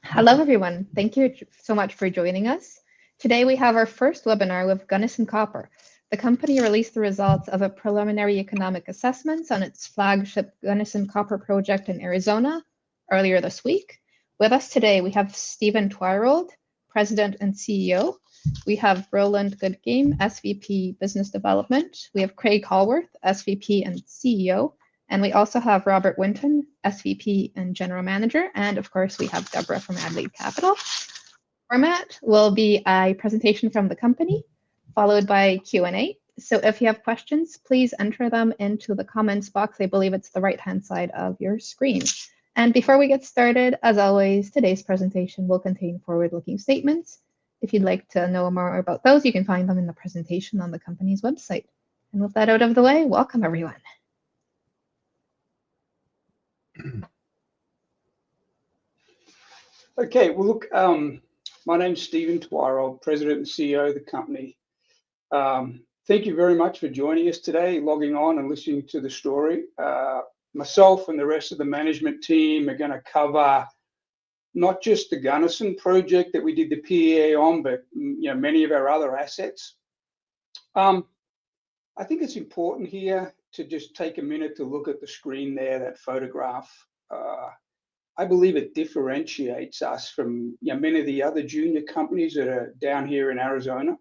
Hello, everyone. Thank you so much for joining us. Today, we have our first webinar with Gunnison Copper. The company released the results of a preliminary economic assessment on its flagship Gunnison Copper Project in Arizona earlier this week. With us today, we have Stephen Twyrold, President and CEO. We have Roland Goodgame, SVP Business Development. We have Craig Hallworth, SVP and CEO. And we also have Robert Winton, SVP and General Manager. And of course, we have Deborah from Adelaide Capital. Format will be a presentation from the company, followed by Q&A. So if you have questions, please enter them into the comments box. I believe it's the right-hand side of your screen. And before we get started, as always, today's presentation will contain forward-looking statements. If you'd like to know more about those, you can find them in the presentation on the company's website. And with that out of the way, welcome, everyone. Okay, well, look, my name's Stephen Twyrold, President and CEO of the company. Thank you very much for joining us today, logging on and listening to the story. Myself and the rest of the management team are going to cover not just the Gunnison project that we did the PEA on, but many of our other assets. I think it's important here to just take a minute to look at the screen there, that photograph. I believe it differentiates us from many of the other junior companies that are down here in Arizona.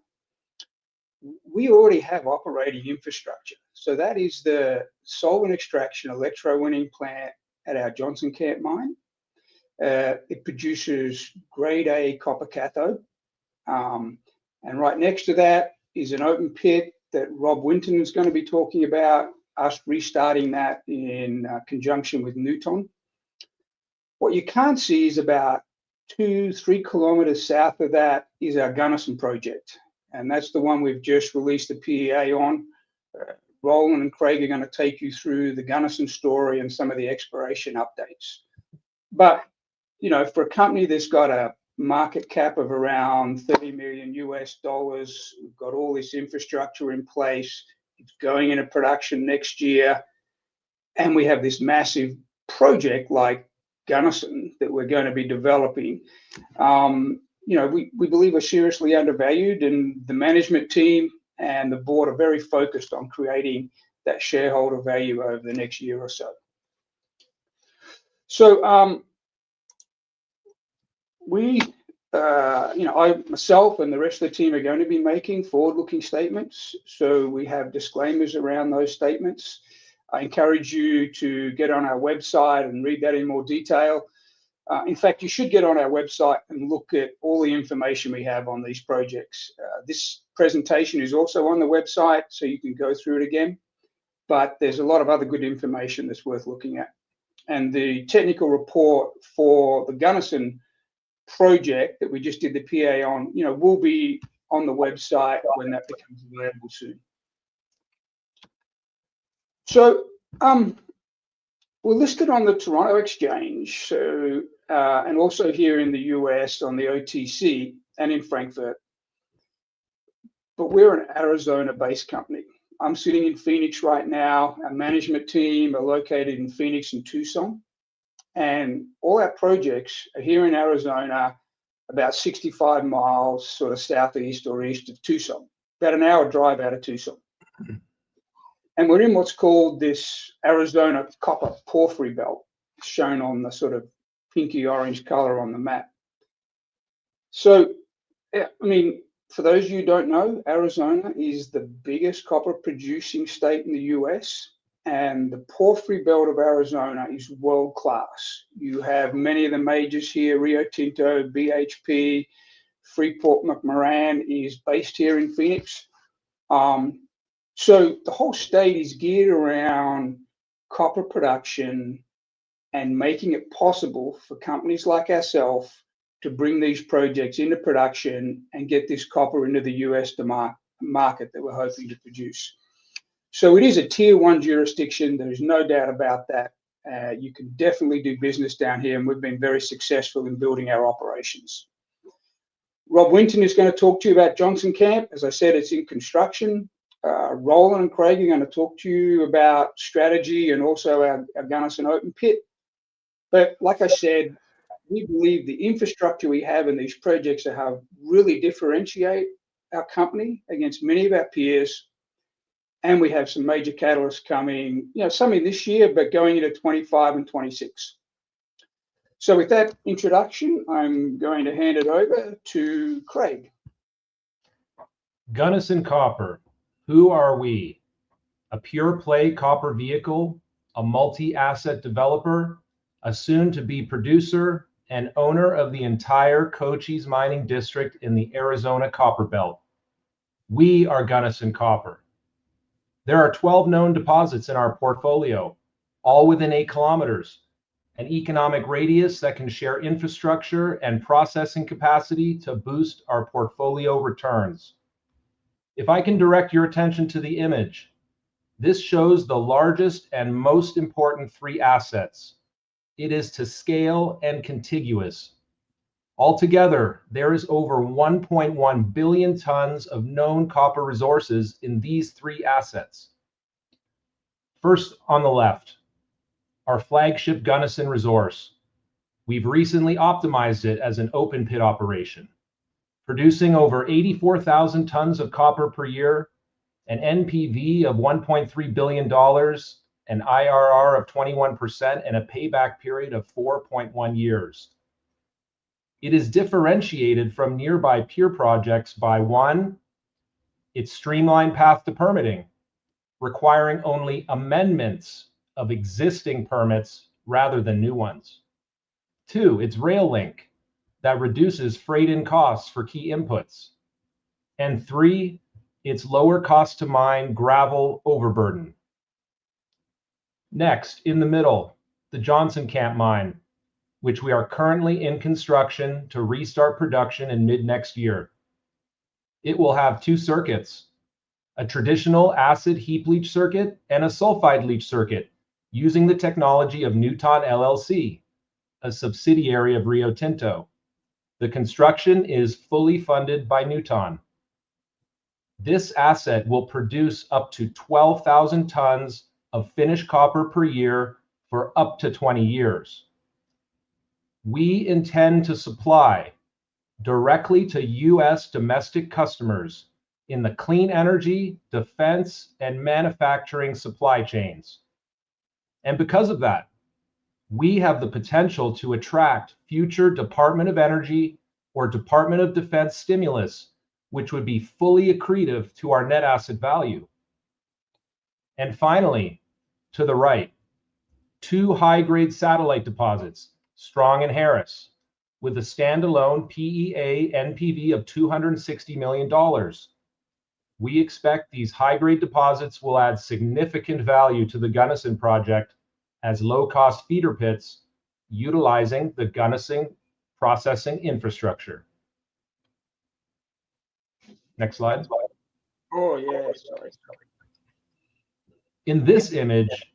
We already have operating infrastructure. So that is the solvent extraction electrowinning plant at our Johnson Camp mine. It produces grade A copper cathode. And right next to that is an open pit that Rob Winton is going to be talking about, us restarting that in conjunction with Nuton. What you can't see is about 2-3 kilometers south of that is our Gunnison project. And that's the one we've just released the PEA on. Roland and Craig are going to take you through the Gunnison story and some of the exploration updates. But, for a company that's got a market cap of around $30 million US, we've got all this infrastructure in place. It's going into production next year. And we have this massive project like Gunnison that we're going to be developing. We believe we're seriously undervalued, and the management team and the board are very focused on creating that shareholder value over the next year or so. So I myself and the rest of the team are going to be making forward-looking statements. So we have disclaimers around those statements. I encourage you to get on our website and read that in more detail. In fact, you should get on our website and look at all the information we have on these projects. This presentation is also on the website, so you can go through it again. But there's a lot of other good information that's worth looking at. And the technical report for the Gunnison project that we just did the PEA on, will be on the website when that becomes available soon. So we're listed on the Toronto Exchange, so and also here in the US on the OTC and in Frankfurt. But we're an Arizona-based company. I'm sitting in Phoenix right now. Our management team are located in Phoenix and Tucson. And all our projects are here in Arizona, about 65 miles sort of southeast or east of Tucson, about an hour drive out of Tucson. And we're in what's called this Arizona copper porphyry belt, shown on the sort of pinky orange color on the map. So, for those of you who don't know, Arizona is the biggest copper producing state in the US. And the porphyry belt of Arizona is world class. You have many of the majors here: Rio Tinto, BHP, Freeport-McMoRan is based here in Phoenix. So the whole state is geared around copper production and making it possible for companies like ourselves to bring these projects into production and get this copper into the US market that we're hoping to produce. So it is a tier 1 jurisdiction. There's no doubt about that. You can definitely do business down here, and we've been very successful in building our operations. Rob Winton is going to talk to you about Johnson Camp. As I said, it's in construction. Roland and Craig are going to talk to you about strategy and also our Gunnison Open Pit. But like I said, we believe the infrastructure we have in these projects are how really differentiate our company against many of our peers. And we have some major catalysts coming, some in this year, but going into 25 and 26. So with that introduction, I'm going to hand it over to Craig. Gunnison Copper. Who are we? A pure play copper vehicle, a multi-asset developer, a soon-to-be producer, and owner of the entire Cochise mining district in the Arizona Copper Belt. We are Gunnison Copper. There are 12 known deposits in our portfolio, all within 8 kilometers, an economic radius that can share infrastructure and processing capacity to boost our portfolio returns. If I can direct your attention to the image, this shows the largest and most important 3 assets. It is to scale and contiguous. Altogether, there is over 1.1 billion tons of known copper resources in these 3 assets. First on the left, our flagship Gunnison resource. We've recently optimized it as an open pit operation, producing over 84,000 tons of copper per year, an NPV of $1.3 billion, an IRR of 21%, and a payback period of 4.1 years. It is differentiated from nearby peer projects by 1, its streamlined path to permitting, requiring only amendments of existing permits rather than new ones. 2, its rail link that reduces freight-in costs for key inputs. And 3, its lower cost to mine gravel overburden. Next, in the middle, the Johnson Camp mine, which we are currently in construction to restart production in mid-next year. It will have 2 circuits, a traditional acid heap leach circuit and a sulfide leach circuit using the technology of Nuton LLC, a subsidiary of Rio Tinto. The construction is fully funded by Nuton. This asset will produce up to 12,000 tons of finished copper per year for up to 20 years. We intend to supply directly to U.S. domestic customers in the clean energy, defense, and manufacturing supply chains. And because of that, we have the potential to attract future Department of Energy or Department of Defense stimulus, which would be fully accretive to our net asset value. And finally, to the right, 2 high-grade satellite deposits, Strong and Harris, with a standalone PEA NPV of $260 million. We expect these high-grade deposits will add significant value to the Gunnison project as low-cost feeder pits utilizing the Gunnison processing infrastructure. Next slide. Oh, yeah, sorry. In this image,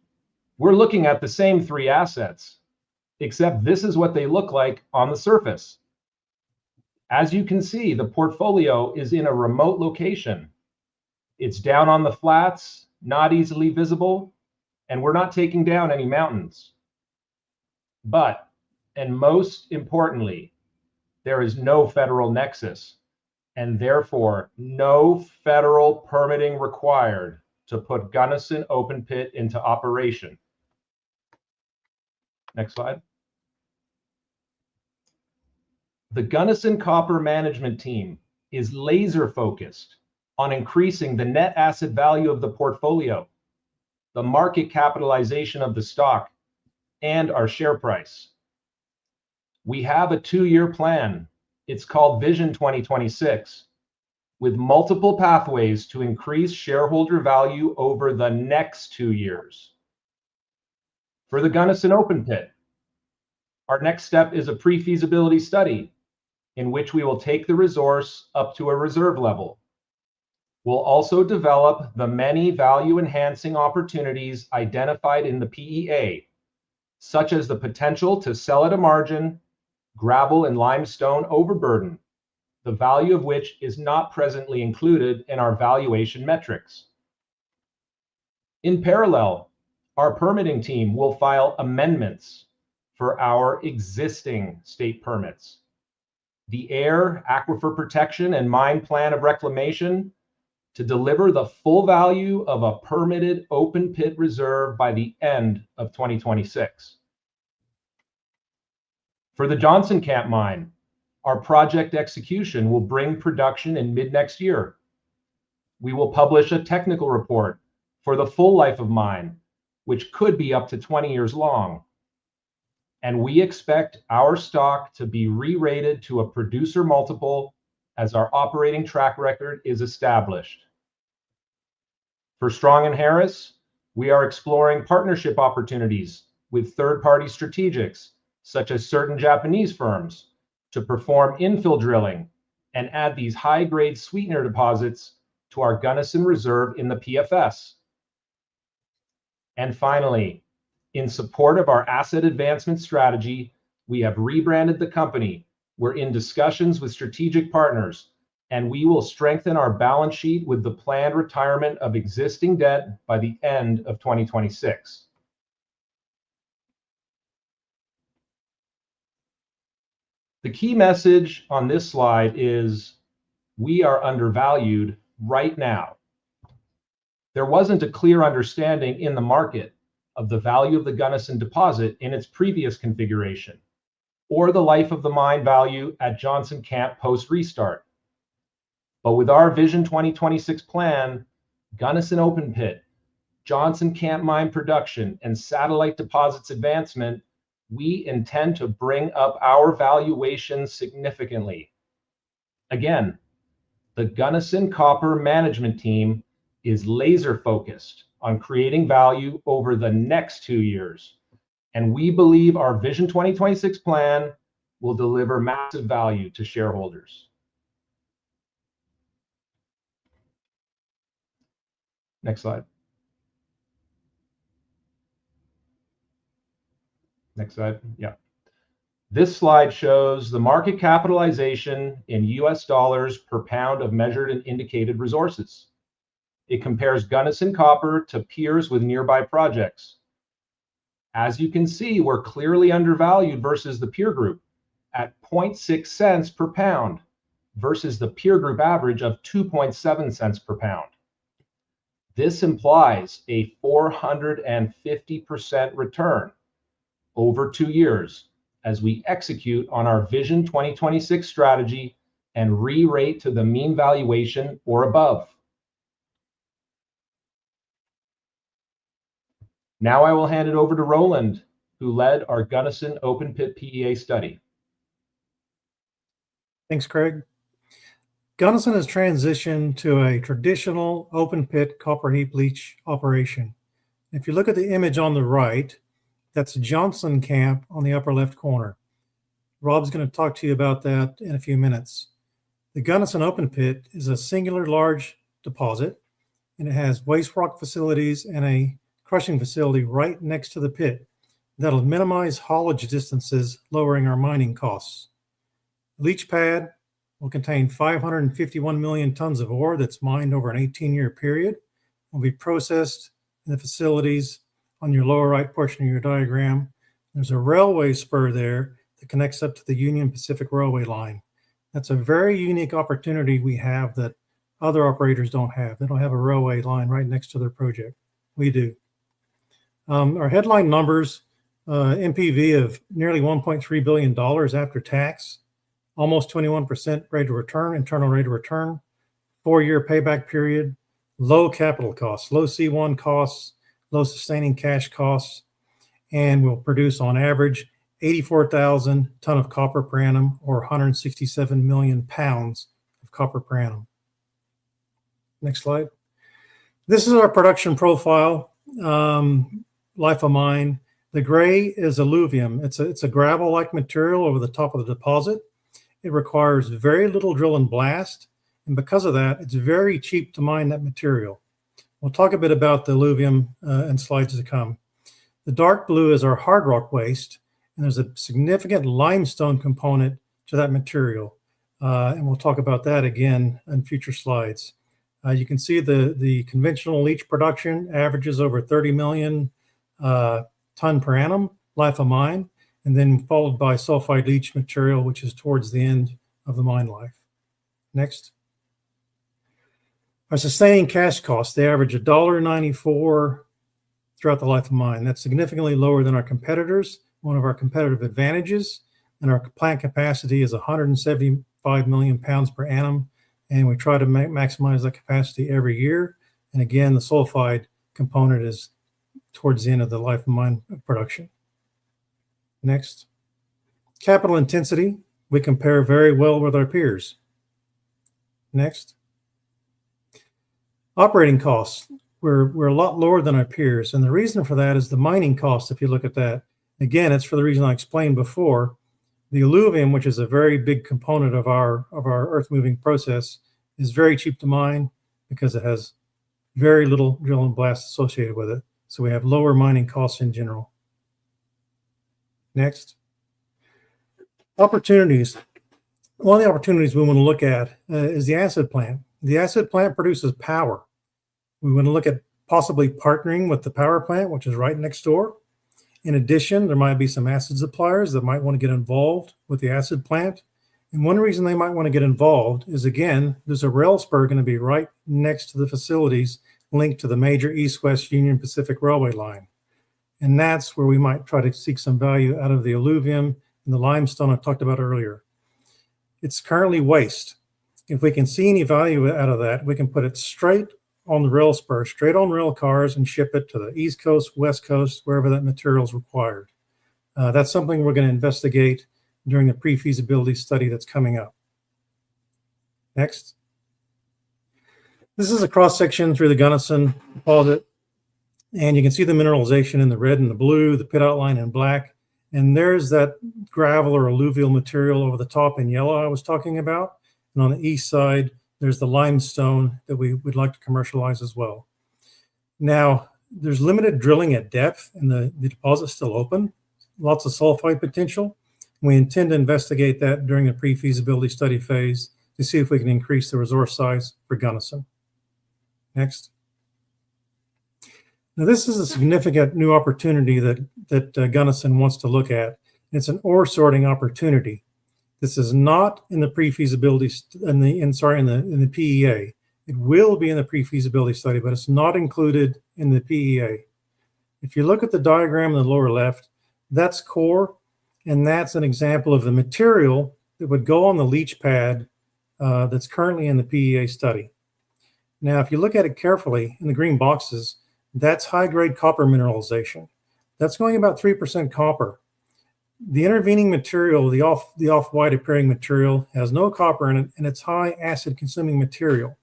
we're looking at the same 3 assets, except this is what they look like on the surface. As you can see, the portfolio is in a remote location. It's down on the flats, not easily visible, and we're not taking down any mountains. But, and most importantly, there is no federal nexus, and therefore no federal permitting required to put Gunnison Open Pit into operation. Next slide. The Gunnison Copper management team is laser focused on increasing the net asset value of the portfolio, the market capitalization of the stock, and our share price. We have a 2-year plan. It's called Vision 2026, with multiple pathways to increase shareholder value over the next 2 years. For the Gunnison Open Pit, our next step is a pre-feasibility study in which we will take the resource up to a reserve level. We'll also develop the many value-enhancing opportunities identified in the PEA, such as the potential to sell at a margin, gravel and limestone overburden, the value of which is not presently included in our valuation metrics. In parallel, our permitting team will file amendments for our existing state permits. The Air, Aquifer Protection, and Mine Plan of Reclamation to deliver the full value of a permitted open pit reserve by the end of 2026. For the Johnson Camp mine, our project execution will bring production in mid-next year. We will publish a technical report for the full life of mine, which could be up to 20 years long. And we expect our stock to be re-rated to a producer multiple as our operating track record is established. For Strong and Harris, we are exploring partnership opportunities with third-party strategics, such as certain Japanese firms, to perform infill drilling and add these high-grade sweetener deposits to our Gunnison Reserve in the PFS. And finally, in support of our asset advancement strategy, we have rebranded the company. We're in discussions with strategic partners, and we will strengthen our balance sheet with the planned retirement of existing debt by the end of 2026. The key message on this slide is we are undervalued right now. There wasn't a clear understanding in the market of the value of the Gunnison deposit in its previous configuration, or the life of the mine value at Johnson Camp post-restart. But with our Vision 2026 plan, Gunnison Open Pit, Johnson Camp mine production, and satellite deposits advancement, we intend to bring up our valuation significantly. Again, the Gunnison Copper management team is laser focused on creating value over the next 2 years. And we believe our Vision 2026 plan will deliver massive value to shareholders. Next slide. Next slide, yeah. This slide shows the market capitalization in US dollars per pound of measured and indicated resources. It compares Gunnison Copper to peers with nearby projects. As you can see, we're clearly undervalued versus the peer group at 0.6 cents per pound versus the peer group average of 2.7 cents per pound. This implies a 450% return over 2 years as we execute on our Vision 2026 strategy and re-rate to the mean valuation or above. Now I will hand it over to Roland, who led our Gunnison Open Pit PEA study. Thanks, Craig. Gunnison has transitioned to a traditional open pit copper heap leach operation. If you look at the image on the right, that's Johnson Camp on the upper left corner. Rob's going to talk to you about that in a few minutes. The Gunnison Open Pit is a singular large deposit, and it has waste rock facilities and a crushing facility right next to the pit that'll minimize haulage distances, lowering our mining costs. The leach pad will contain 551 million tons of ore that's mined over an 18-year period. It will be processed in the facilities on your lower right portion of your diagram. There's a railway spur there that connects up to the Union Pacific Railway line. That's a very unique opportunity we have that other operators don't have. They don't have a railway line right next to their project. We do. Our headline numbers, NPV of nearly $1.3 billion after tax, almost 21% rate of return, internal rate of return, 4-year payback period, low capital costs, low C1 costs, low sustaining cash costs, and will produce on average 84,000 ton of copper per annum, or 167 million pounds of copper per annum. Next slide. This is our production profile, life of mine. The gray is alluvium. It's a gravel-like material over the top of the deposit. It requires very little drill and blast, and because of that, it's very cheap to mine that material. We'll talk a bit about the alluvium in slides to come. The dark blue is our hard rock waste, and there's a significant limestone component to that material. and we'll talk about that again in future slides. You can see the conventional leach production averages over 30 million ton per annum life of mine, and then followed by sulfide leach material, which is towards the end of the mine life. Next. Our sustaining cash costs, they average $1.94 throughout the life of mine. That's significantly lower than our competitors, one of our competitive advantages. And our plant capacity is 175 million pounds per annum. And we try to maximize that capacity every year. And again, the sulfide component is towards the end of the life of mine production. Next. Capital intensity, we compare very well with our peers. Next. Operating costs, we're a lot lower than our peers. And the reason for that is the mining cost, if you look at that. Again, it's for the reason I explained before. The alluvium, which is a very big component of our earth moving process, is very cheap to mine because it has very little drill and blast associated with it. So we have lower mining costs in general. Next. Opportunities. One of the opportunities we want to look at is the acid plant. The acid plant produces power. We want to look at possibly partnering with the power plant, which is right next door. In addition, there might be some acid suppliers that might want to get involved with the acid plant. And one reason they might want to get involved is, again, there's a rail spur going to be right next to the facilities linked to the major East-West Union Pacific Railway line. And that's where we might try to seek some value out of the alluvium and the limestone I talked about earlier. It's currently waste. If we can see any value out of that, we can put it straight on the rail spur, straight on rail cars, and ship it to the East Coast, West Coast, wherever that material is required. That's something we're going to investigate during the pre-feasibility study that's coming up. Next. This is a cross-section through the Gunnison deposit, and you can see the mineralization in the red and the blue, the pit outline in black, and there's that gravel or alluvial material over the top in yellow I was talking about. And on the east side, there's the limestone that we would like to commercialize as well. Now, there's limited drilling at depth, and the deposit's still open. Lots of sulfide potential. We intend to investigate that during the pre-feasibility study phase to see if we can increase the resource size for Gunnison. Next. Now, this is a significant new opportunity that Gunnison wants to look at. It's an ore sorting opportunity. This is not in the pre-feasibility in the PEA. It will be in the pre-feasibility study, but it's not included in the PEA. If you look at the diagram in the lower left, that's core, and that's an example of the material that would go on the leach pad that's currently in the PEA study. Now, if you look at it carefully in the green boxes, that's high-grade copper mineralization. That's going about 3% copper. The intervening material, the off-white appearing material, has no copper in it, and it's high acid-consuming material.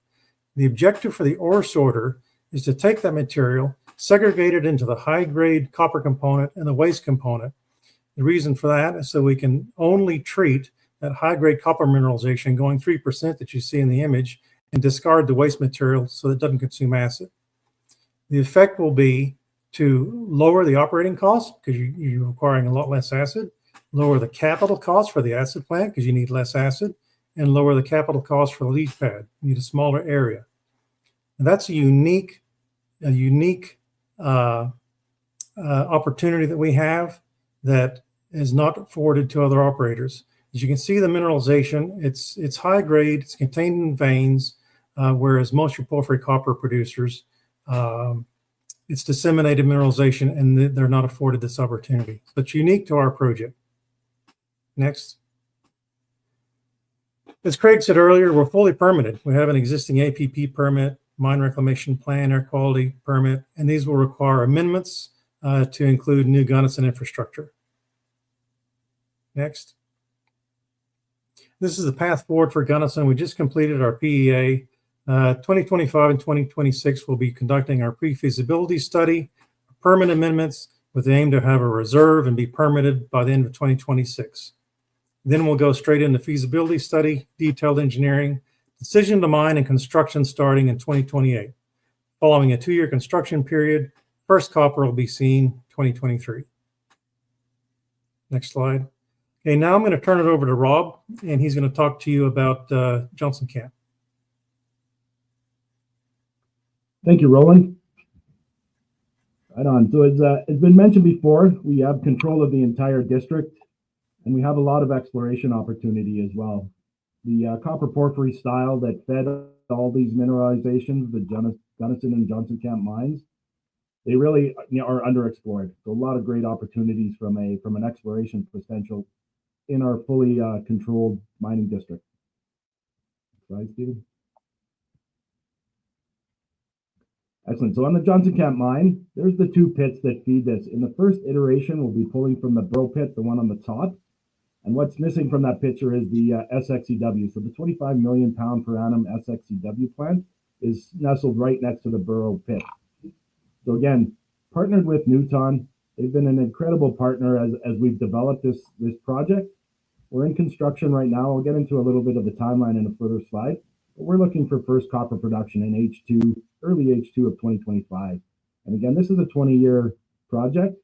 The objective for the ore sorter is to take that material, segregate it into the high-grade copper component and the waste component. The reason for that is so we can only treat that high-grade copper mineralization going 3% that you see in the image and discard the waste material so it doesn't consume acid. The effect will be to lower the operating costs because you're requiring a lot less acid, lower the capital costs for the acid plant because you need less acid, and lower the capital costs for the leach pad. You need a smaller area. And that's a unique opportunity that we have that is not afforded to other operators. As you can see, the mineralization, it's high grade, it's contained in veins, whereas most porphyry copper producers, it's disseminated mineralization, and they're not afforded this opportunity. So it's unique to our project. Next. As Craig said earlier, we're fully permitted. We have an existing APP permit, mine reclamation plan, air quality permit, and these will require amendments to include new Gunnison infrastructure. Next. This is the path forward for Gunnison. We just completed our PEA. 2025 and 2026, we'll be conducting our pre-feasibility study, permit amendments with the aim to have a reserve and be permitted by the end of 2026. Then we'll go straight into feasibility study, detailed engineering, decision to mine, and construction starting in 2028. Following a 2-year construction period, first copper will be seen 2023. Next slide. Okay, now I'm going to turn it over to Rob, and he's going to talk to you about Johnson Camp. Thank you, Roland. Right on. So it's been mentioned before, we have control of the entire district, and we have a lot of exploration opportunity as well. The copper porphyry style that fed all these mineralizations, the Gunnison and Johnson Camp mines, they really are underexplored. So a lot of great opportunities from an exploration potential in our fully controlled mining district. Right, Stephen? Excellent. So on the Johnson Camp mine, there's the two pits that feed this. In the first iteration, we'll be pulling from the Burrow pit, the one on the top. And what's missing from that picture is the SXEW. So the 25 million pound per annum SXEW plant is nestled right next to the Burrow pit. So again, partnered with Nuton, they've been an incredible partner as we've developed this project. We're in construction right now. I'll get into a little bit of the timeline in a further slide. But we're looking for first copper production in early H2 of 2025. And again, this is a 20-year project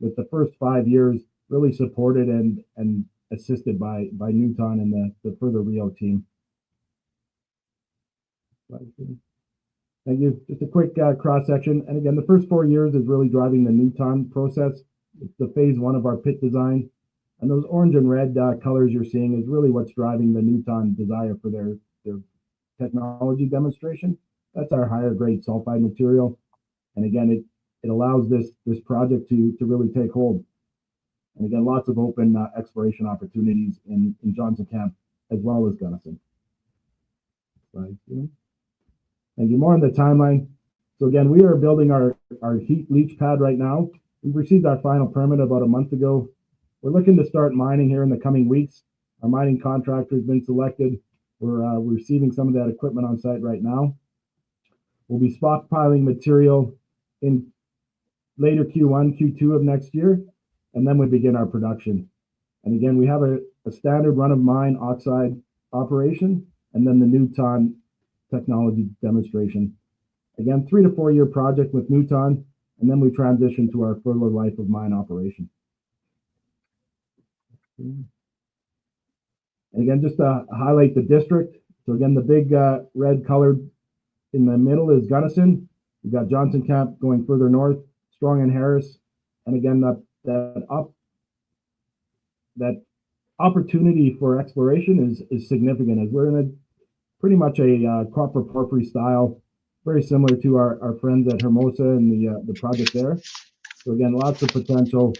with the first 5 years really supported and assisted by Nuton and the further Rio team. Thank you. Just a quick cross section. And again, the first 4 years is really driving the Nuton process. It's the phase 1 of our pit design. And those orange and red colors you're seeing is really what's driving the Nuton desire for their technology demonstration. That's our higher grade sulfide material. And again, it allows this project to really take hold. And again, lots of open exploration opportunities in Johnson Camp as well as Gunnison. Thank you. More on the timeline. So again, we are building our heap leach pad right now. We received our final permit about a month ago. We're looking to start mining here in the coming weeks. Our mining contractor has been selected. We're receiving some of that equipment on site right now. We'll be stockpiling material in later Q1, Q2 of next year, and then we begin our production. And again, we have a standard run of mine oxide operation, and then the Nuton technology demonstration. Again, 3 to 4 year project with Nuton, and then we transition to our further life of mine operation. And again, just to highlight the district. So again, the big red colored in the middle is Gunnison. We've got Johnson Camp going further north, Strong and Harris. And again, that opportunity for exploration is significant, as we're in a pretty much a copper porphyry style, very similar to our friends at Hermosa and the project there. So again, lots of potential,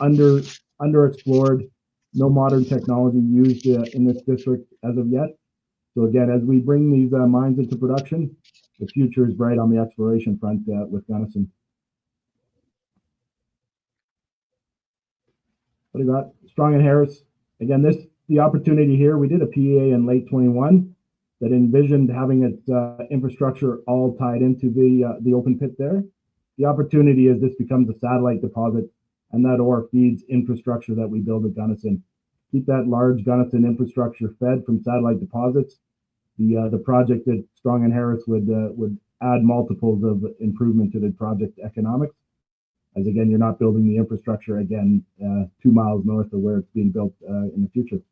underexplored. No modern technology used in this district as of yet. So again, as we bring these mines into production, the future is bright on the exploration front with Gunnison. What do you got? Strong and Harris. Again, the opportunity here, we did a PEA in late 21 that envisioned having its infrastructure all tied into the open pit there. The opportunity is this becomes a satellite deposit, and that ore feeds infrastructure that we build at Gunnison. Keep that large Gunnison infrastructure fed from satellite deposits. The project at Strong and Harris would add multiples of improvement to the project economics. As again, you're not building the infrastructure again 2 miles north of where it's being built in the future.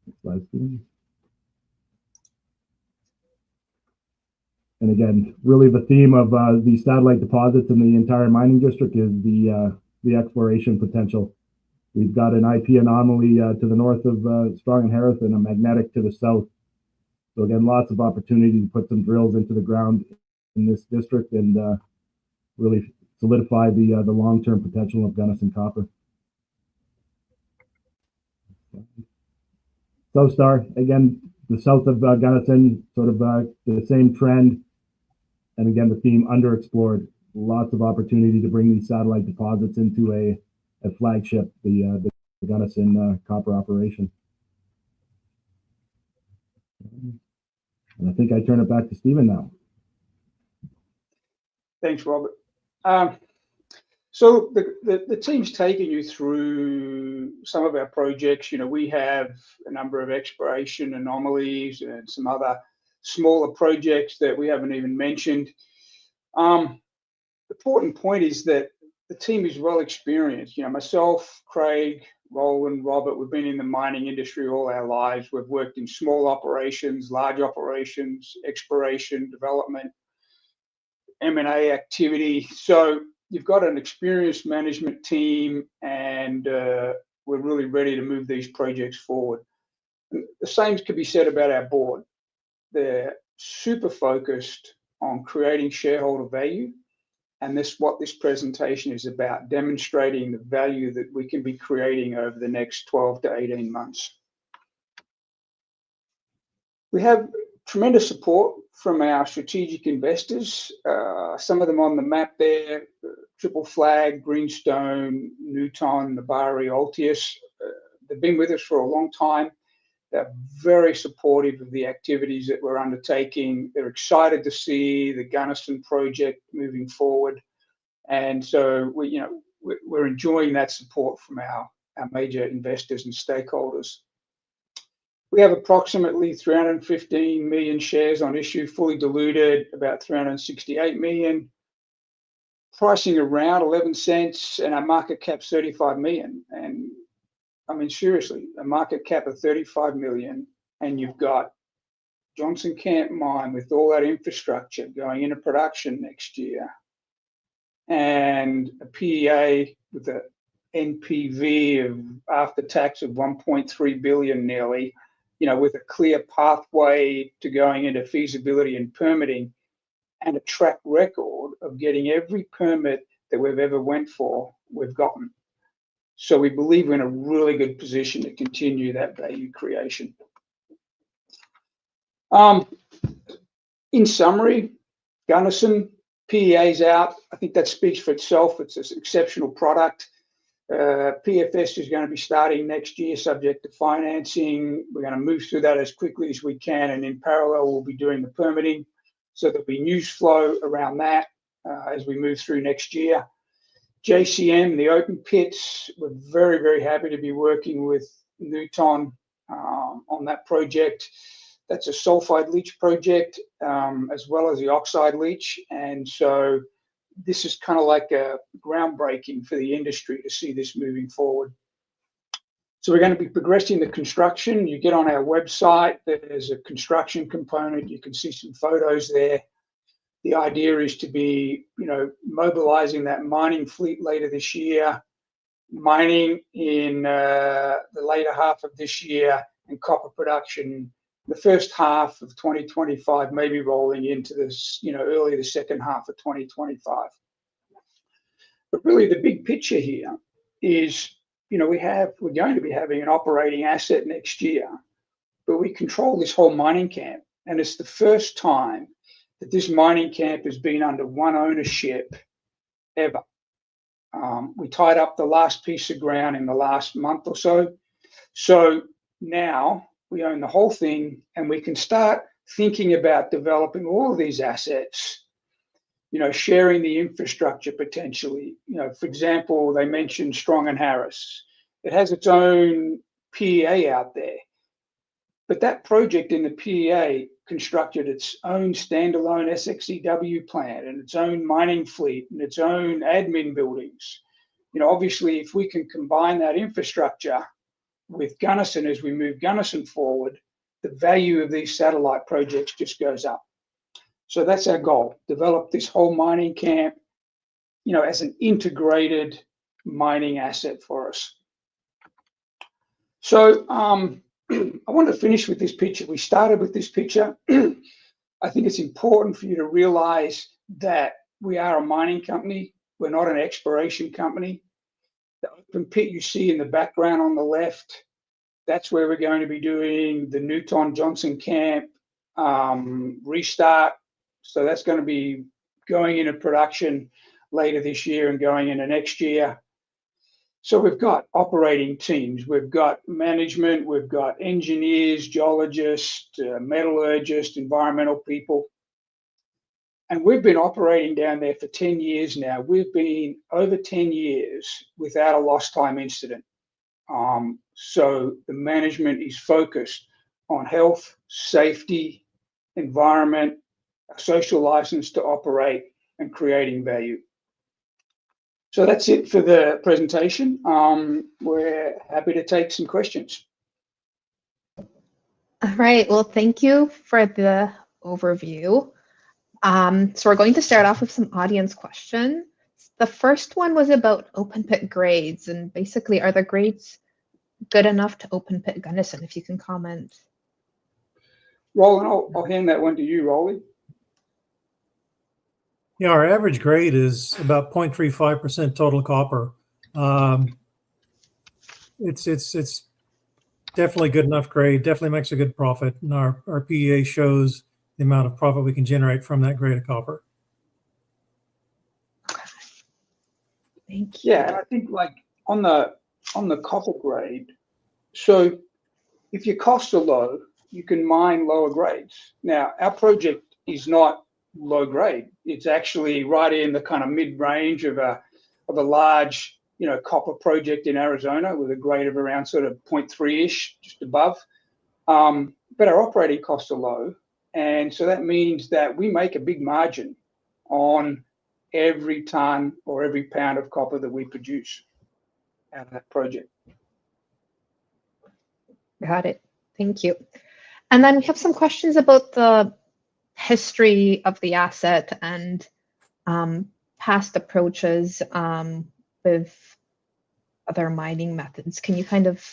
Next slide, please. And again, really the theme of the satellite deposits in the entire mining district is the exploration potential. We've got an IP anomaly to the north of Strong and Harris and a magnetic to the south. So again, lots of opportunity to put some drills into the ground in this district and really solidify the long-term potential of Gunnison Copper. South Star, again, the south of Gunnison, sort of the same trend. And again, the theme underexplored. Lots of opportunity to bring these satellite deposits into a flagship, the Gunnison Copper operation. And I think I turn it back to Stephen now. Thanks, Robert. So the team's taken you through some of our projects. You know, we have a number of exploration anomalies and some other smaller projects that we haven't even mentioned. The important point is that the team is well experienced. Myself, Craig, Roland, Robert, we've been in the mining industry all our lives. We've worked in small operations, large operations, exploration, development, M&A activity. So you've got an experienced management team, and we're really ready to move these projects forward. The same could be said about our board. They're super focused on creating shareholder value. And what this presentation is about, demonstrating the value that we can be creating over the next 12 to 18 months. We have tremendous support from our strategic investors. Some of them on the map there: Triple Flag, Greenstone, Nuton, Nabari, Altius. They've been with us for a long time. They're very supportive of the activities that we're undertaking. They're excited to see the Gunnison project moving forward. And so we're enjoying that support from our major investors and stakeholders. We have approximately 315 million shares on issue, fully diluted, about 368 million, pricing around 11 cents, and our market cap 35 million. And I mean, seriously, a market cap of 35 million, and you've got Johnson Camp Mine with all that infrastructure going into production next year, and a PEA with an NPV of after tax of 1.3 billion nearly, with a clear pathway to going into feasibility and permitting, and a track record of getting every permit that we've ever went for, we've gotten. So we believe we're in a really good position to continue that value creation. In summary, Gunnison, PEA's out. I think that speaks for itself. It's an exceptional product. PFS is going to be starting next year, subject to financing. We're going to move through that as quickly as we can, and in parallel, we'll be doing the permitting. So there'll be news flow around that as we move through next year. JCM, the open pits, we're very, very happy to be working with Nuton on that project. That's a sulfide leach project, as well as the oxide leach. And so this is kind of like a groundbreaking for the industry to see this moving forward. So we're going to be progressing the construction. You get on our website, there's a construction component. You can see some photos there. The idea is to be, mobilizing that mining fleet later this year, mining in the later half of this year, and copper production the first half of 2025, maybe rolling into this, early the second half of 2025. But really, the big picture here is, we're going to be having an operating asset next year, but we control this whole mining camp, and it's the first time that this mining camp has been under one ownership ever. We tied up the last piece of ground in the last month or so. So now we own the whole thing, and we can start thinking about developing all of these assets, sharing the infrastructure potentially. For example, they mentioned Strong and Harris. It has its own PEA out there. But that project in the PEA constructed its own standalone SXEW plant and its own mining fleet and its own admin buildings. Obviously, if we can combine that infrastructure with Gunnison as we move Gunnison forward, the value of these satellite projects just goes up. So that's our goal: develop this whole mining camp, as an integrated mining asset for us. So I want to finish with this picture. We started with this picture. I think it's important for you to realize that we are a mining company. We're not an exploration company. The open pit you see in the background on the left, that's where we're going to be doing the Nuton Johnson Camp restart. So that's going to be going into production later this year and going into next year. So we've got operating teams, we've got management, we've got engineers, geologists, metallurgists, environmental people. And we've been operating down there for 10 years now. We've been over 10 years without a lost time incident. So the management is focused on health, safety, environment, a social license to operate, and creating value. So that's it for the presentation. We're happy to take some questions. All right, well, thank you for the overview. So we're going to start off with some audience questions. The first one was about open pit grades, and basically, are the grades good enough to open pit Gunnison? If you can comment. Roland, I'll hand that one to you, Rolly. Yeah, our average grade is about 0.35% total copper. It's definitely good enough grade, definitely makes a good profit. And our PEA shows the amount of profit we can generate from that grade of copper. Thank you. Yeah, I think like on the copper grade, so if your costs are low, you can mine lower grades. Now, our project is not low grade. It's actually right in the kind of mid-range of a large, copper project in Arizona with a grade of around sort of 0.3-ish, just above. But our operating costs are low. And so that means that we make a big margin on every ton or every pound of copper that we produce out of that project. Got it. Thank you. And then we have some questions about the history of the asset and past approaches with other mining methods. Can you kind of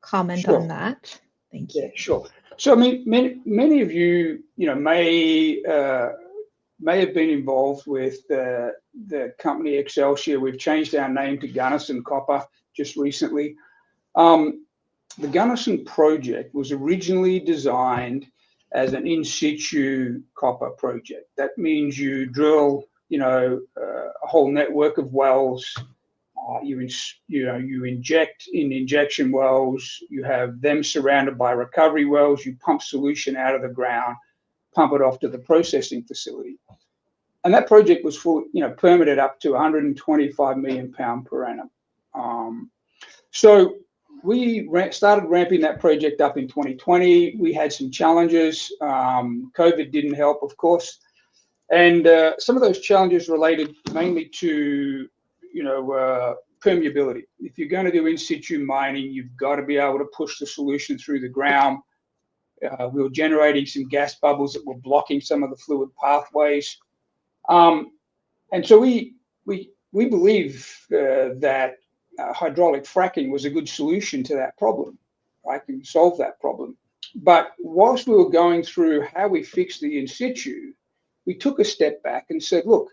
comment on that? Thank you. Yeah, sure. So I mean, many of you, may have been involved with the company Excelsior. We've changed our name to Gunnison Copper just recently. The Gunnison project was originally designed as an in situ copper project. That means you drill, a whole network of wells. You inject in injection wells. You have them surrounded by recovery wells. You pump solution out of the ground, pump it off to the processing facility. And that project was permitted up to 125 million pound per annum. So we started ramping that project up in 2020. We had some challenges. COVID didn't help, of course. And some of those challenges related mainly to, permeability. If you're going to do in situ mining, you've got to be able to push the solution through the ground. We were generating some gas bubbles that were blocking some of the fluid pathways. And so we believe that hydraulic fracking was a good solution to that problem, right? Can solve that problem. But whilst we were going through how we fix the in situ, we took a step back and said, look,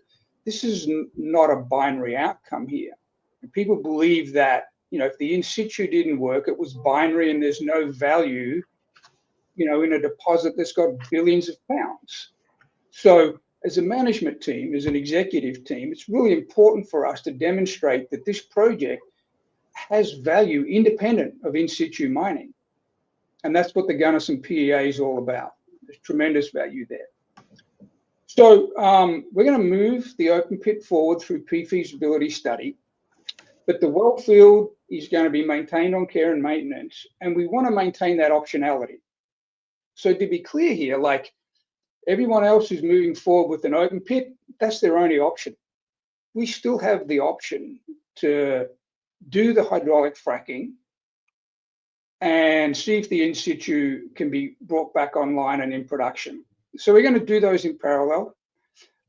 this is not a binary outcome here. And people believe that, if the in situ didn't work, it was binary and there's no value, in a deposit that's got billions of pounds. So as a management team, as an executive team, it's really important for us to demonstrate that this project has value independent of in situ mining. And that's what the Gunnison PEA is all about. There's tremendous value there. So we're going to move the open pit forward through pre-feasibility study, but the well field is going to be maintained on care and maintenance, and we want to maintain that optionality. So to be clear here, like everyone else who's moving forward with an open pit, that's their only option. We still have the option to do the hydraulic fracking and see if the in situ can be brought back online and in production. So we're going to do those in parallel,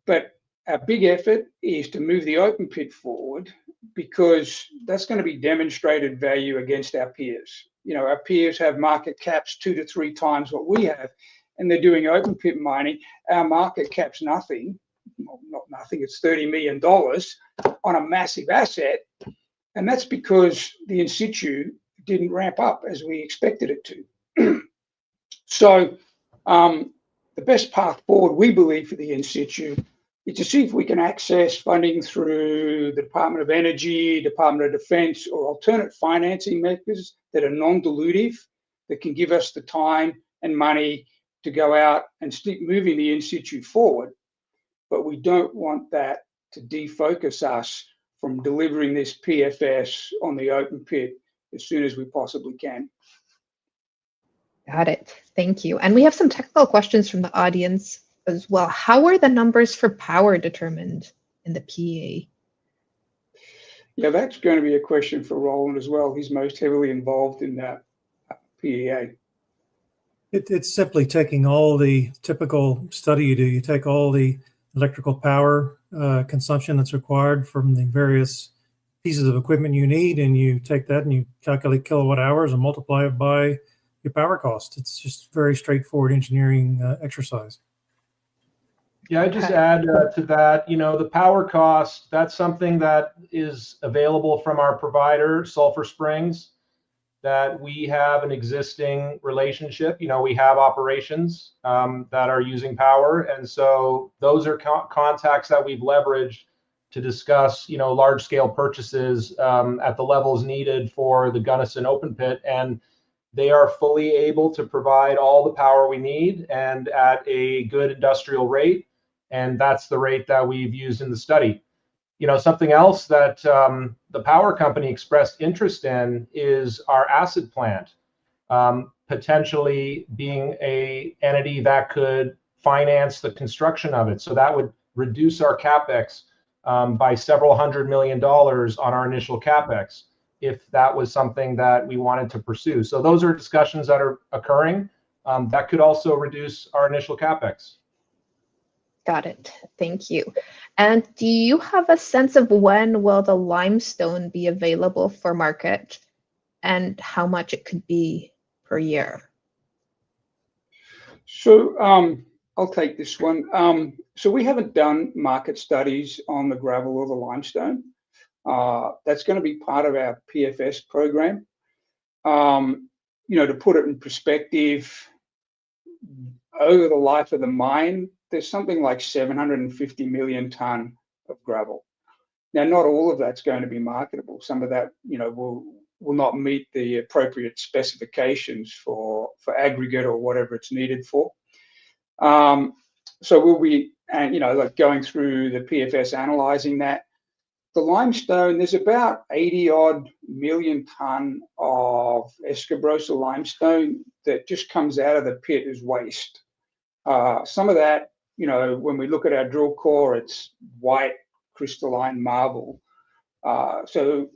but our big effort is to move the open pit forward because that's going to be demonstrated value against our peers. Our peers have market caps 2 to 3 times what we have, and they're doing open pit mining. Our market cap's nothing, well, not nothing, it's $30 million on a massive asset. And that's because the in situ didn't ramp up as we expected it to. So the best path forward, we believe, for the in situ is to see if we can access funding through the Department of Energy, Department of Defense, or alternate financing methods that are non-dilutive, that can give us the time and money to go out and keep moving the in situ forward. But we don't want that to defocus us from delivering this PFS on the open pit as soon as we possibly can. Got it. Thank you. And we have some technical questions from the audience as well. How were the numbers for power determined in the PEA? Yeah, that's going to be a question for Roland as well. He's most heavily involved in that PEA. It's simply taking all the typical study you do. You take all the electrical power consumption that's required from the various pieces of equipment you need, and you take that and you calculate kilowatt hours and multiply it by your power cost. It's just very straightforward engineering exercise. Yeah, I just add to that, the power cost, that's something that is available from our provider, Sulphur Springs, that we have an existing relationship. We have operations that are using power. And so those are contacts that we've leveraged to discuss, large scale purchases at the levels needed for the Gunnison Open Pit. And they are fully able to provide all the power we need and at a good industrial rate. And that's the rate that we've used in the study. Something else that the power company expressed interest in is our acid plant, potentially being a entity that could finance the construction of it. So that would reduce our CapEx by several $100 million on our initial CapEx, if that was something that we wanted to pursue. So those are discussions that are occurring that could also reduce our initial CapEx. Got it. Thank you. And do you have a sense of when will the limestone be available for market and how much it could be per year? So I'll take this one. So we haven't done market studies on the gravel or the limestone. That's going to be part of our PFS program. To put it in perspective, over the life of the mine, there's something like 750 million ton of gravel. Now, not all of that's going to be marketable. Some of that, will not meet the appropriate specifications for aggregate or whatever it's needed for. So we'll be, going through the PFS, analyzing that. The limestone, there's about 80 odd million ton of escabrosa limestone that just comes out of the pit as waste. Some of that, when we look at our drill core, it's white crystalline marble. So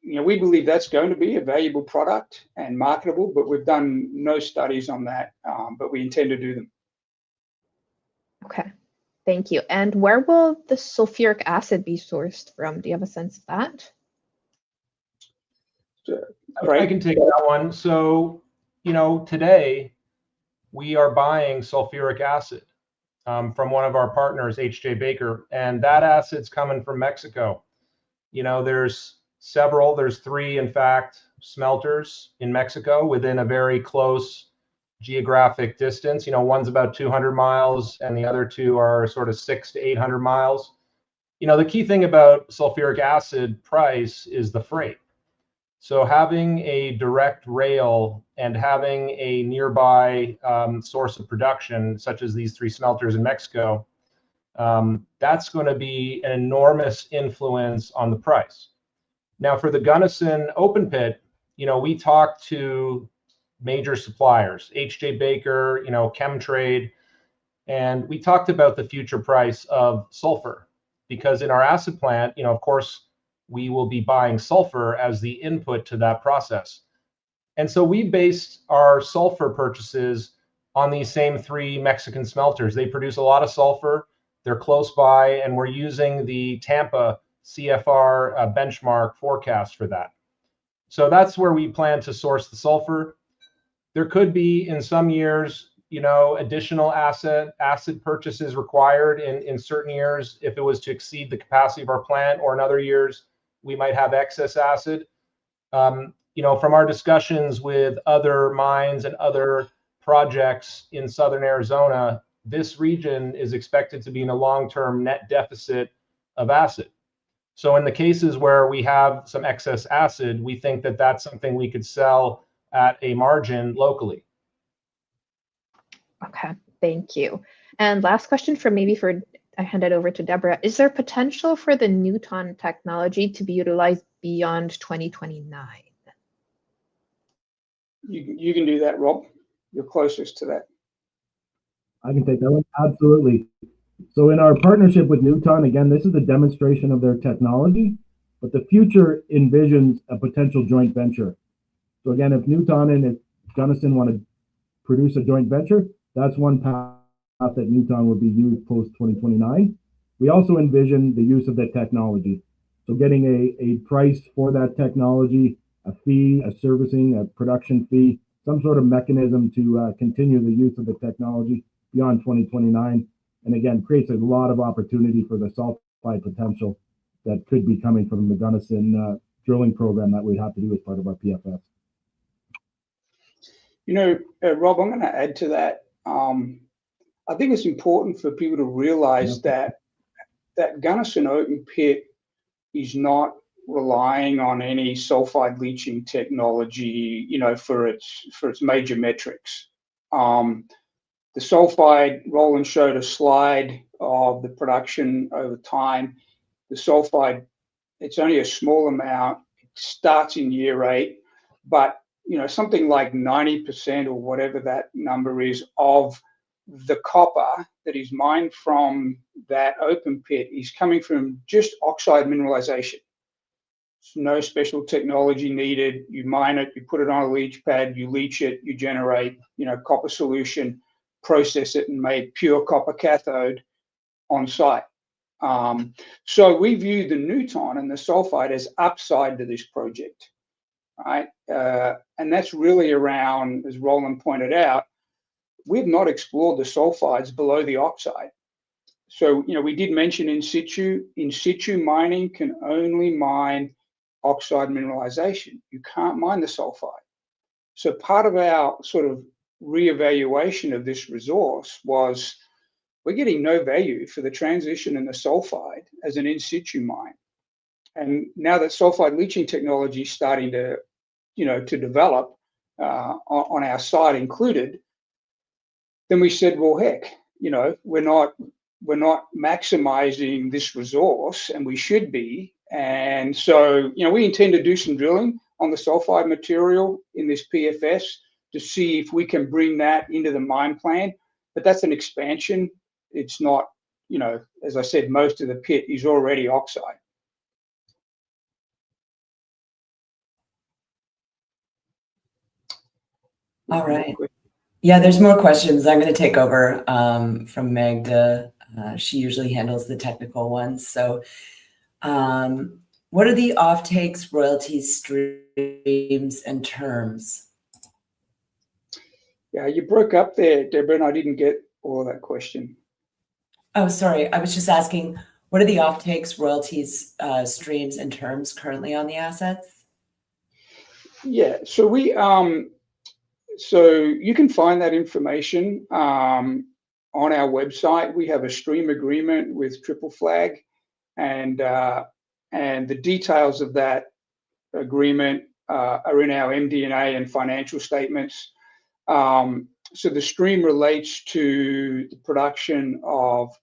we believe that's going to be a valuable product and marketable, but we've done no studies on that, but we intend to do them. Okay, thank you. And where will the sulfuric acid be sourced from? Do you have a sense of that? I can take that one. So, today we are buying sulfuric acid from one of our partners, H.J. Baker, and that acid's coming from Mexico. There's three, in fact, smelters in Mexico within a very close geographic distance. One's about 200 miles and the other two are sort of 600 to 800 miles. The key thing about sulfuric acid price is the freight. So having a direct rail and having a nearby source of production, such as these three smelters in Mexico, that's going to be an enormous influence on the price. Now, for the Gunnison Open Pit, we talked to major suppliers, H.J. Baker, Chemtrade, and we talked about the future price of sulfur, because in our acid plant, of course, we will be buying sulfur as the input to that process. And so we based our sulfur purchases on these same three Mexican smelters. They produce a lot of sulfur, they're close by, and we're using the Tampa CFR benchmark forecast for that. So that's where we plan to source the sulfur. There could be, in some years, additional acid purchases required in certain years if it was to exceed the capacity of our plant, or in other years, we might have excess acid. From our discussions with other mines and other projects in southern Arizona, this region is expected to be in a long-term net deficit of acid. So in the cases where we have some excess acid, we think that that's something we could sell at a margin locally. Okay, thank you. And last question I hand it over to Deborah. Is there potential for the Nuton technology to be utilized beyond 2029? You can do that, Rob. You're closest to that. I can take that one. Absolutely. So in our partnership with Nuton, again, this is a demonstration of their technology, But the future envisions a potential joint venture. So again, if Nuton and if Gunnison want to produce a joint venture, that's one path that Nuton will be used post 2029. We also envision the use of the technology. So getting a price for that technology, a fee, a servicing, a production fee, some sort of mechanism to continue the use of the technology beyond 2029. And again, creates a lot of opportunity for the sulfide potential that could be coming from the Gunnison drilling program that we'd have to do as part of our PFS. You know, Rob, I'm going to add to that. I think it's important for people to realize that Gunnison Open Pit is not relying on any sulfide leaching technology, you know, for its major metrics. The sulfide, Roland showed a slide of the production over time. The sulfide, it's only a small amount. It starts in year 8, but you know, something like 90% or whatever that number is of the copper that is mined from that open pit is coming from just oxide mineralization. No special technology needed. You mine it, you put it on a leach pad, you leach it, you generate, you know, copper solution, process it, and make pure copper cathode on site. So we view the Nuton and the sulfide as upside to this project, right? And that's really around, as Roland pointed out, we've not explored the sulfides below the oxide. So, you know, we did mention in situ mining can only mine oxide mineralization. You can't mine the sulfide. So part of our sort of reevaluation of this resource was we're getting no value for the transition in the sulfide as an in situ mine. And now that sulfide leaching technology is starting to, you know, to develop on our site included, then we said, well, heck, you know, we're not maximizing this resource, and we should be. And so, you know, we intend to do some drilling on the sulfide material in this PFS to see if we can bring that into the mine plan. But that's an expansion. It's not, you know, as I said, most of the pit is already oxide. All right. Yeah, there's more questions. I'm going to take over from Magda. She usually handles the technical ones. So what are the offtakes, royalties, streams, and terms? Yeah, you broke up there, Deborah, and I didn't get all of that question. Oh, sorry. I was just asking, what are the offtakes, royalties, streams, and terms currently on the assets? Yeah, so we so you can find that information on our website. We have a stream agreement with Triple Flag, and the details of that agreement are in our MD&A and financial statements. So the stream relates to the production of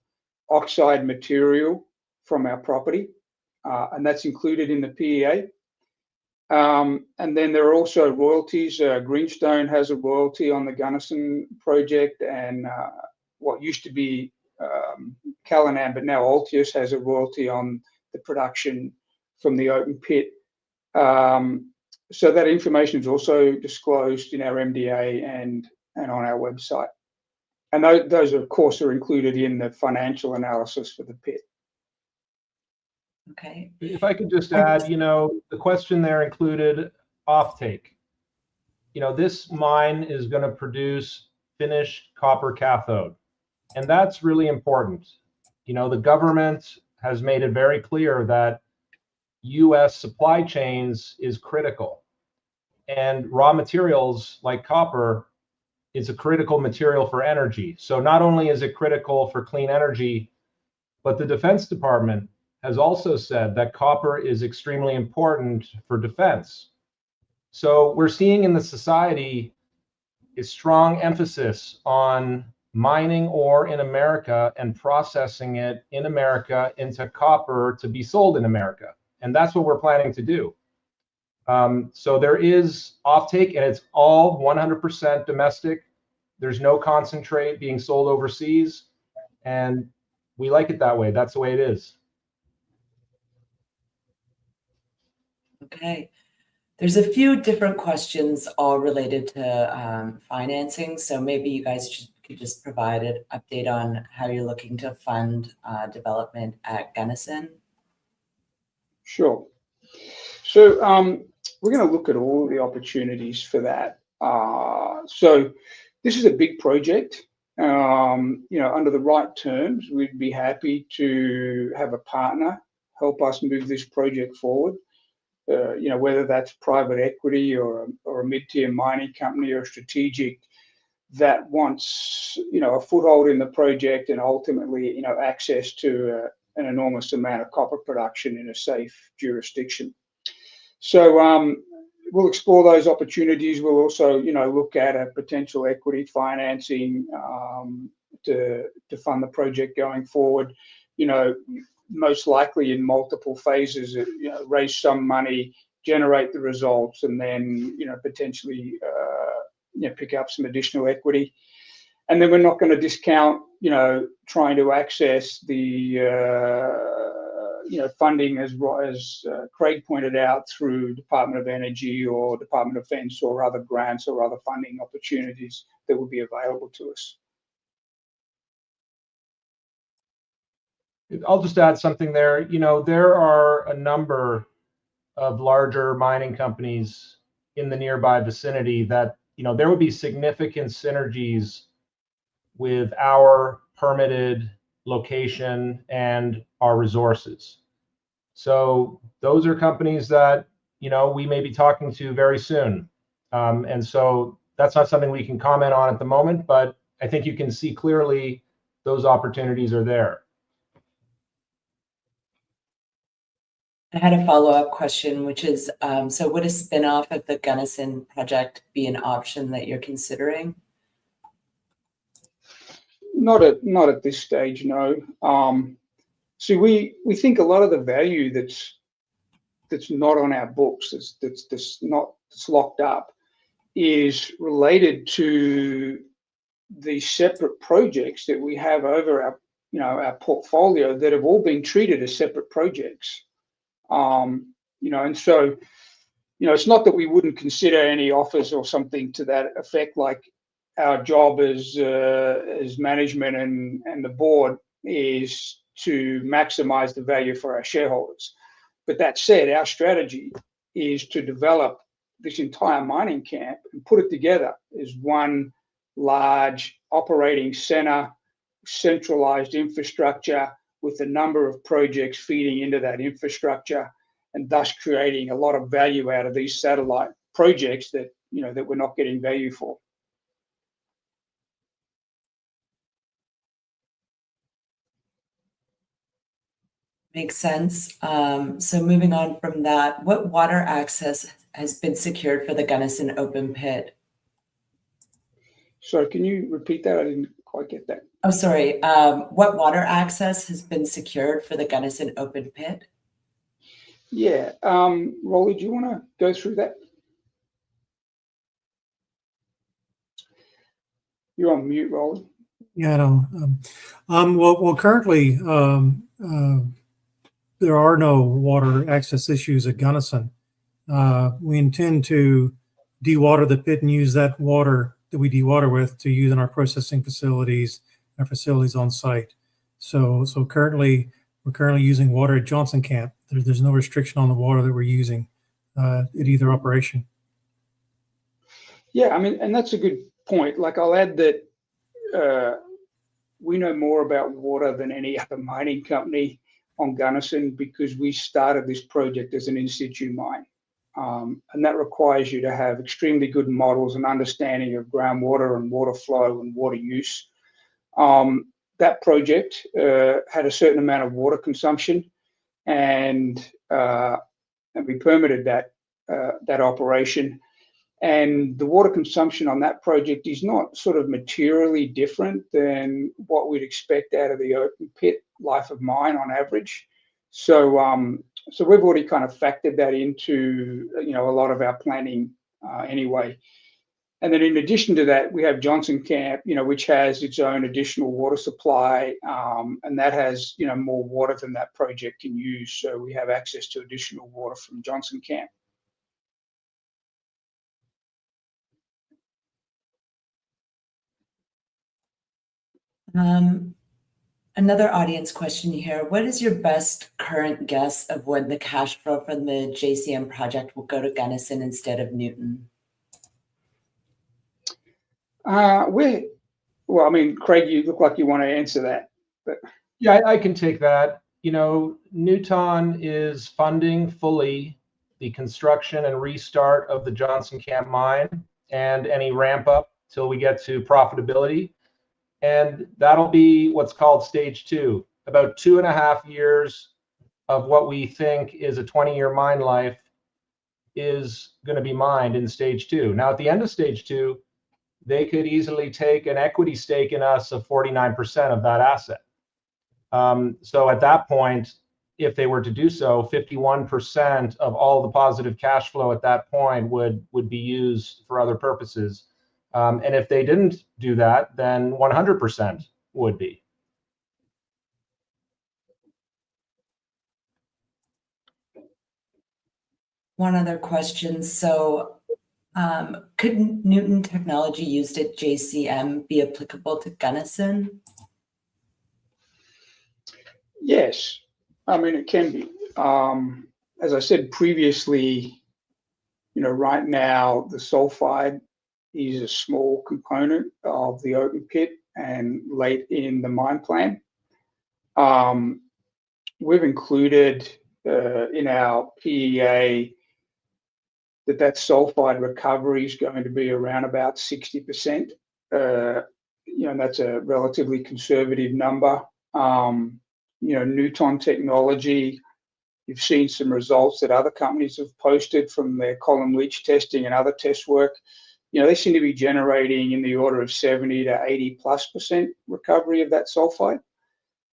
oxide material from our property, and that's included in the PEA. And then there are also royalties. Greenstone has a royalty on the Gunnison project, and what used to be Callinan, but now Altius has a royalty on the production from the open pit. So that information is also disclosed in our MDA and on our website. And those, of course, are included in the financial analysis for the pit. Okay. If I could just add, you know, the question there included offtake. You know, this mine is going to produce finished copper cathode, and that's really important. You know, the government has made it very clear that U.S. supply chains is critical, and raw materials like copper is a critical material for energy. So not only is it critical for clean energy, but the Defense Department has also said that copper is extremely important for defense. So we're seeing in the society a strong emphasis on mining ore in America and processing it in America into copper to be sold in America. And that's what we're planning to do. So there is offtake, and it's all 100% domestic. There's no concentrate being sold overseas, and we like it that way. That's the way it is. Okay. There's a few different questions all related to financing. So maybe you guys could just provide an update on how you're looking to fund development at Gunnison. Sure. So we're going to look at all the opportunities for that. So this is a big project. Under the right terms, we'd be happy to have a partner help us move this project forward. Whether that's private equity or a mid-tier mining company or a strategic that wants, a foothold in the project and ultimately, access to an enormous amount of copper production in a safe jurisdiction. So we'll explore those opportunities. We'll also, look at a potential equity financing to fund the project going forward. Most likely in multiple phases, raise some money, generate the results, and then, potentially, pick up some additional equity. And then we're not going to discount, trying to access the, funding as Craig pointed out through Department of Energy or Department of Defense or other grants or other funding opportunities that will be available to us. I'll just add something there. There are a number of larger mining companies in the nearby vicinity that, there would be significant synergies with our permitted location and our resources. So those are companies that, we may be talking to very soon. And so that's not something we can comment on at the moment, but I think you can see clearly those opportunities are there. I had a follow-up question, which is, so would a spin-off of the Gunnison project be an option that you're considering? Not at this stage, no. See, we think a lot of the value that's not on our books, that's locked up, is related to the separate projects that we have over our portfolio that have all been treated as separate projects. And so, it's not that we wouldn't consider any offers or something to that effect. Like our job as management and the board is to maximize the value for our shareholders. But that said, our strategy is to develop this entire mining camp and put it together as one large operating center, centralized infrastructure with a number of projects feeding into that infrastructure, and thus creating a lot of value out of these satellite projects that we're not getting value for. Makes sense. So moving on from that, what water access has been secured for the Gunnison Open Pit? Sorry, can you repeat that? I didn't quite get that. Oh, sorry. What water access has been secured for the Gunnison Open Pit? Yeah. Rolly, do you want to go through that? You're on mute, Rolly. Yeah, no. Well, currently, there are no water access issues at Gunnison. We intend to dewater the pit and use that water that we dewater with to use in our processing facilities, our facilities on site. So currently, we're currently using water at Johnson Camp. There's no restriction on the water that we're using at either operation. Yeah, I mean, and that's a good point. Like, I'll add that we know more about water than any other mining company on Gunnison because we started this project as an in situ mine. And that requires you to have extremely good models and understanding of groundwater and water flow and water use. That project had a certain amount of water consumption, and we permitted that operation. And the water consumption on that project is not sort of materially different than what we'd expect out of the open pit life of mine on average. So we've already kind of factored that into a lot of our planning anyway. And then in addition to that, we have Johnson Camp, which has its own additional water supply, and that has, more water than that project can use. So we have access to additional water from Johnson Camp. Another audience question here. What is your best current guess of when the cash flow from the JCM project will go to Gunnison instead of Nuton? Well, I mean, Craig, you look like you want to answer that. But Yeah, I can take that. Nuton is funding fully the construction and restart of the Johnson Camp mine and any ramp up till we get to profitability. And that'll be what's called stage 2, about 2.5 years of what we think is a 20-year mine life is going to be mined in stage 2. Now, at the end of stage 2, they could easily take an equity stake in us of 49% of that asset. So at that point, if they were to do so, 51% of all the positive cash flow at that point would be used for other purposes. And if they didn't do that, then 100% would be. One other question. So could Nuton technology used at JCM be applicable to Gunnison? yes, I mean, it can be. As I said previously, right now the sulfide is a small component of the open pit and late in the mine plan. We've included in our PEA that sulfide recovery is going to be around about 60%. And that's a relatively conservative number. Nuton technology, you've seen some results that other companies have posted from their column leach testing and other test work. They seem to be generating in the order of 70 to 80+% recovery of that sulfide.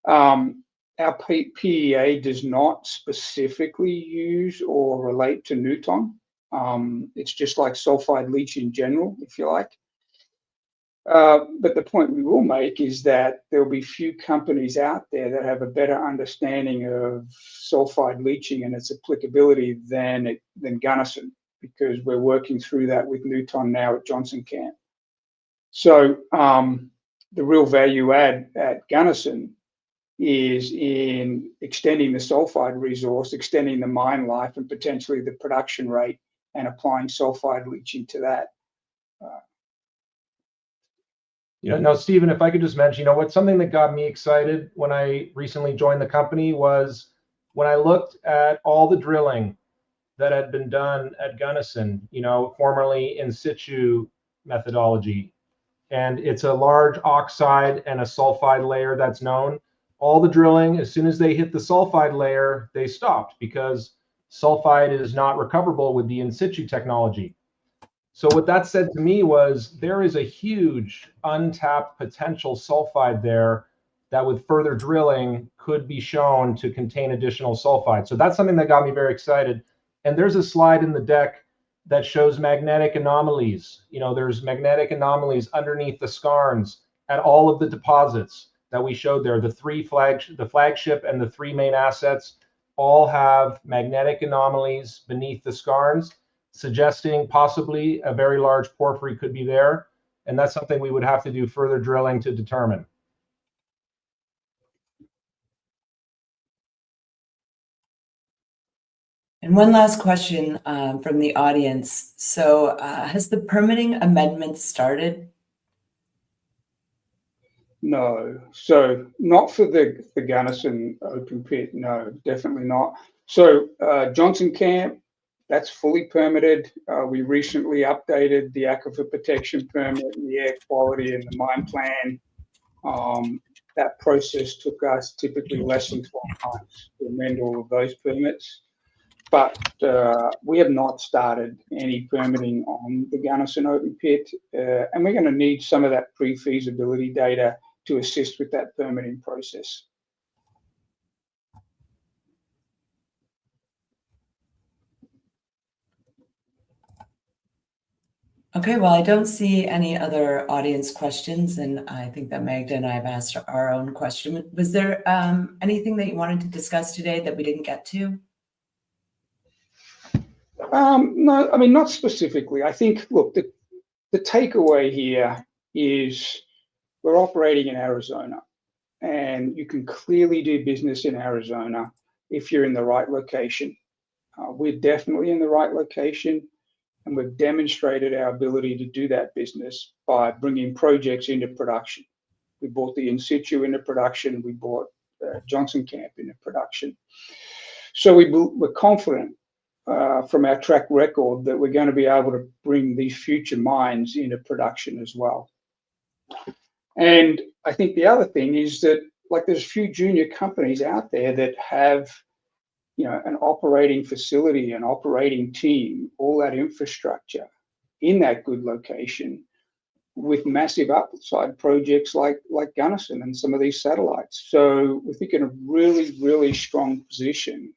Our PEA does not specifically use or relate to Nuton. It's just like sulfide leach in general, if you like. But the point we will make is that there will be few companies out there that have a better understanding of sulfide leaching and its applicability than Gunnison, because we're working through that with Nuton now at Johnson Camp. So the real value add at Gunnison is in extending the sulfide resource, extending the mine life, and potentially the production rate, and applying sulfide leaching to that. Now, Stephen, if I could just mention, what's something that got me excited when I recently joined the company was when I looked at all the drilling that had been done at Gunnison, formerly in situ methodology. And it's a large oxide and a sulfide layer that's known. All the drilling, as soon as they hit the sulfide layer, they stopped because sulfide is not recoverable with the in situ technology. So what that said to me was there is a huge untapped potential sulfide there that with further drilling could be shown to contain additional sulfide. So that's something that got me very excited. And there's a slide in the deck that shows magnetic anomalies. There's magnetic anomalies underneath the skarns at all of the deposits that we showed there. The flagship and the 3 main assets all have magnetic anomalies beneath the skarns, suggesting possibly a very large porphyry could be there. And that's something we would have to do further drilling to determine. And one last question from the audience. So has the permitting amendment started? No, so not for the Gunnison open pit. No, definitely not. So Johnson Camp, that's fully permitted. We recently updated the aquifer protection permit and the air quality and the mine plan. That process took us typically less than 12 months to amend all of those permits. But we have not started any permitting on the Gunnison open pit, and we're going to need some of that pre-feasibility data to assist with that permitting process. Okay, well, I don't see any other audience questions, and I think that Magda and I have asked our own question. Was there anything that you wanted to discuss today that we didn't get to? No, I mean, not specifically. I think, look, the takeaway here is we're operating in Arizona, and you can clearly do business in Arizona if you're in the right location. We're definitely in the right location, and we've demonstrated our ability to do that business by bringing projects into production. We brought the in situ into production. We brought Johnson Camp into production. So we're confident from our track record that we're going to be able to bring these future mines into production as well. And I think the other thing is that, like, there's a few junior companies out there that have, you know, an operating facility, an operating team, all that infrastructure in that good location with massive upside projects like Gunnison and some of these satellites. So we think in a really, really strong position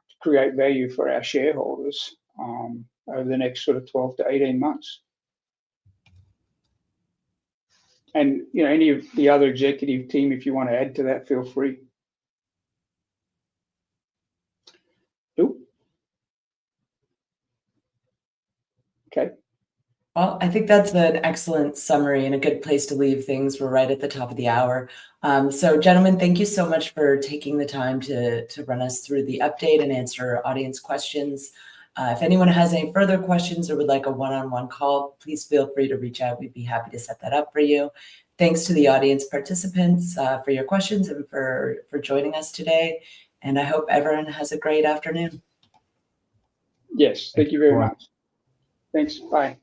to create value for our shareholders over the next sort of 12 to 18 months. And, you know, any of the other executive team, if you want to add to that, feel free. Nope. Okay. Well, I think that's an excellent summary and a good place to leave things. We're right at the top of the hour. So, gentlemen, thank you so much for taking the time to run us through the update and answer audience questions. If anyone has any further questions or would like a one-on-one call, please feel free to reach out. We'd be happy to set that up for you. Thanks to the audience participants for your questions and for joining us today. And I hope everyone has a great afternoon. Yes, thank you very much. Thanks. Bye.